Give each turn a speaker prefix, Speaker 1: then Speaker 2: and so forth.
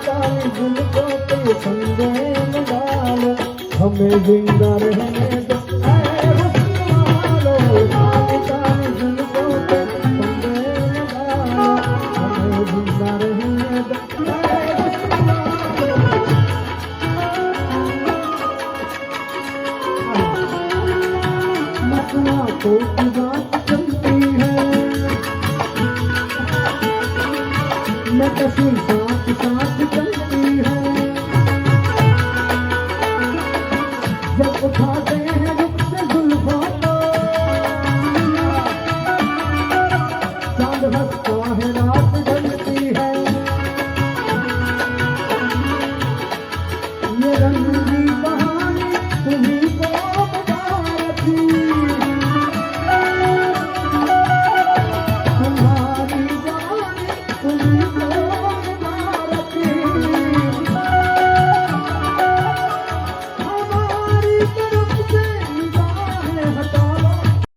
Speaker 1: काली झुमकों पे संगे में डालो, हमें जिंदा रहने दो ऐ हुस्न वालो। काली काली झुमकों पे संगे में डालो, हमें जिंदा रहने दो ऐ हुस्न वालो। मसला तो की बात चलती है, मैं कसी साथ साथ चलती है।